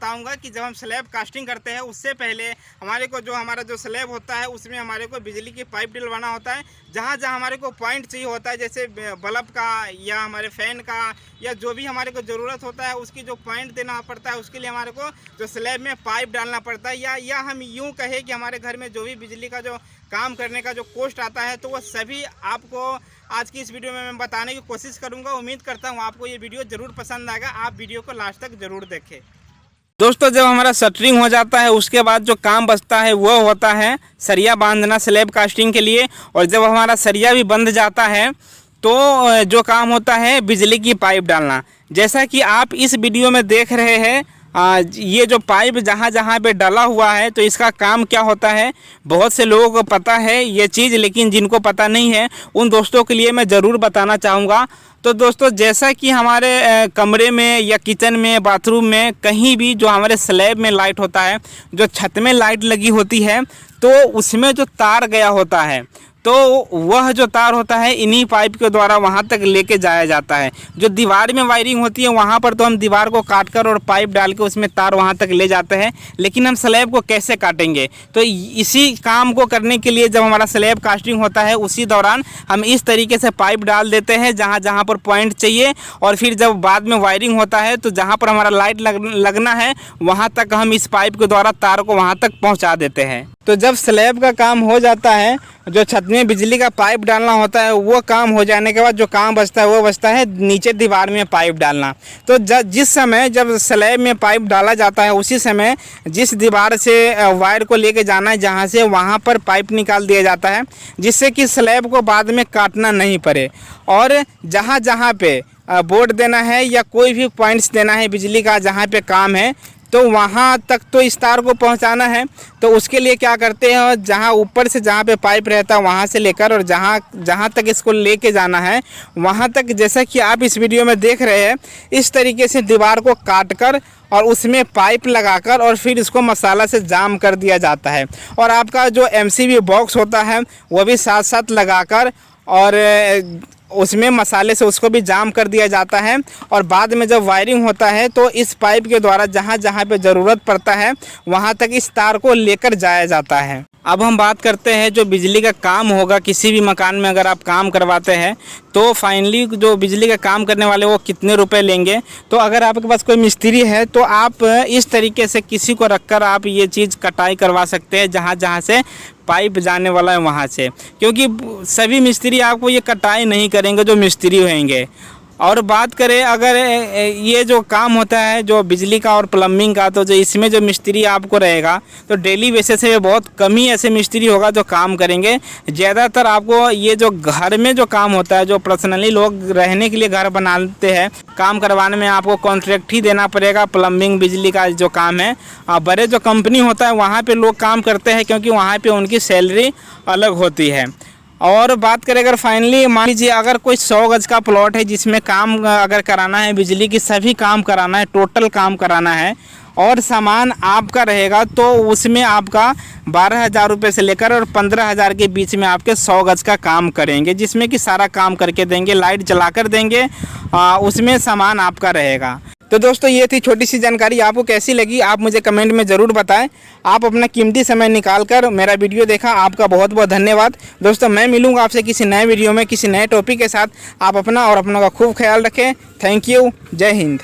बताऊंगा कि जब हम स्लैब कास्टिंग करते हैं उससे पहले हमारे को जो हमारा जो स्लैब होता है उसमें हमारे को बिजली की पाइप डलवाना होता है। जहाँ जहाँ हमारे को पॉइंट चाहिए होता है, जैसे बल्ब का या हमारे फ़ैन का या जो भी हमारे को ज़रूरत होता है उसकी जो पॉइंट देना पड़ता है, उसके लिए हमारे को जो स्लैब में पाइप डालना पड़ता है। या हम यूँ कहें कि हमारे घर में जो भी बिजली का जो काम करने का जो कॉस्ट आता है तो वह सभी आपको आज की इस वीडियो में मैं बताने की कोशिश करूँगा। उम्मीद करता हूँ आपको ये वीडियो ज़रूर पसंद आएगा। आप वीडियो को लास्ट तक ज़रूर देखें। दोस्तों, जब हमारा शटरिंग हो जाता है उसके बाद जो काम बचता है वो होता है सरिया बांधना स्लैब कास्टिंग के लिए। और जब हमारा सरिया भी बंध जाता है तो जो काम होता है बिजली की पाइप डालना। जैसा कि आप इस वीडियो में देख रहे हैं, ये जो पाइप जहाँ जहाँ पे डाला हुआ है तो इसका काम क्या होता है, बहुत से लोगों को पता है ये चीज़, लेकिन जिनको पता नहीं है उन दोस्तों के लिए मैं ज़रूर बताना चाहूँगा। तो दोस्तों, जैसा कि हमारे कमरे में या किचन में, बाथरूम में, कहीं भी जो हमारे स्लैब में लाइट होता है, जो छत में लाइट लगी होती है, तो उसमें जो तार गया होता है तो वह जो तार होता है इन्हीं पाइप के द्वारा वहां तक लेके जाया जाता है। जो दीवार में वायरिंग होती है वहां पर तो हम दीवार को काटकर और पाइप डाल के उसमें तार वहां तक ले जाते हैं, लेकिन हम स्लैब को कैसे काटेंगे? तो इसी काम को करने के लिए जब हमारा स्लैब कास्टिंग होता है उसी दौरान हम इस तरीके से पाइप डाल देते हैं जहाँ जहाँ पर पॉइंट चाहिए, और फिर जब बाद में वायरिंग होता है तो जहाँ पर हमारा लाइट लगना है वहाँ तक हम इस पाइप के द्वारा तार को वहाँ तक पहुँचा देते हैं। तो जब स्लैब का काम हो जाता है, जो छत में बिजली का पाइप डालना होता है वो काम हो जाने के बाद जो काम बचता है वो बचता है नीचे दीवार में पाइप डालना। तो जिस समय जब स्लैब में पाइप डाला जाता है उसी समय जिस दीवार से वायर को लेके जाना है जहाँ से, वहाँ पर पाइप निकाल दिया जाता है, जिससे कि स्लैब को बाद में काटना नहीं पड़े। और जहाँ जहाँ पे बोर्ड देना है या कोई भी पॉइंट्स देना है बिजली का जहाँ पे काम है तो वहाँ तक तो इस तार को पहुँचाना है। तो उसके लिए क्या करते हैं, जहाँ ऊपर से जहाँ पे पाइप रहता है वहाँ से लेकर और जहाँ तक इसको लेके जाना है वहाँ तक, जैसा कि आप इस वीडियो में देख रहे हैं, इस तरीके से दीवार को काट कर और उसमें पाइप लगाकर और फिर इसको मसाला से जाम कर दिया जाता है। और आपका जो MCB बॉक्स होता है वो भी साथ साथ लगाकर और उसमें मसाले से उसको भी जाम कर दिया जाता है। और बाद में जब वायरिंग होता है तो इस पाइप के द्वारा जहाँ जहाँ पे ज़रूरत पड़ता है वहाँ तक इस तार को लेकर जाया जाता है। अब हम बात करते हैं जो बिजली का काम होगा किसी भी मकान में अगर आप काम करवाते हैं तो फाइनली जो बिजली का काम करने वाले वो कितने रुपए लेंगे। तो अगर आपके पास कोई मिस्त्री है तो आप इस तरीके से किसी को रखकर आप ये चीज़ कटाई करवा सकते हैं जहाँ जहाँ से पाइप जाने वाला है वहाँ से, क्योंकि सभी मिस्त्री आपको ये कटाई नहीं करेंगे जो मिस्त्री होंगे। और बात करें अगर ये जो काम होता है जो बिजली का और प्लम्बिंग का, तो जो इसमें जो मिस्त्री आपको रहेगा तो डेली बेसिस से बहुत कम ही ऐसे मिस्त्री होगा जो काम करेंगे। ज़्यादातर आपको ये जो घर में जो काम होता है, जो पर्सनली लोग रहने के लिए घर बनाते हैं, काम करवाने में आपको कॉन्ट्रैक्ट ही देना पड़ेगा। प्लम्बिंग बिजली का जो काम है बड़े जो कंपनी होता है वहाँ पर लोग काम करते हैं, क्योंकि वहाँ पर उनकी सैलरी अलग होती है। और बात करें अगर फाइनली मान लीजिए अगर कोई 100 गज का प्लॉट है जिसमें काम अगर कराना है, बिजली की सभी काम कराना है, टोटल काम कराना है और सामान आपका रहेगा, तो उसमें आपका 12,000 रुपये से लेकर और 15,000 के बीच में आपके 100 गज का काम करेंगे, जिसमें कि सारा काम करके देंगे, लाइट जला कर देंगे, उसमें सामान आपका रहेगा। तो दोस्तों, ये थी छोटी सी जानकारी। आपको कैसी लगी आप मुझे कमेंट में ज़रूर बताएं। आप अपना कीमती समय निकाल कर मेरा वीडियो देखा, आपका बहुत बहुत धन्यवाद। दोस्तों, मैं मिलूंगा आपसे किसी नए वीडियो में किसी नए टॉपिक के साथ। आप अपना और अपनों का खूब ख्याल रखें। Thank you. जय हिंद।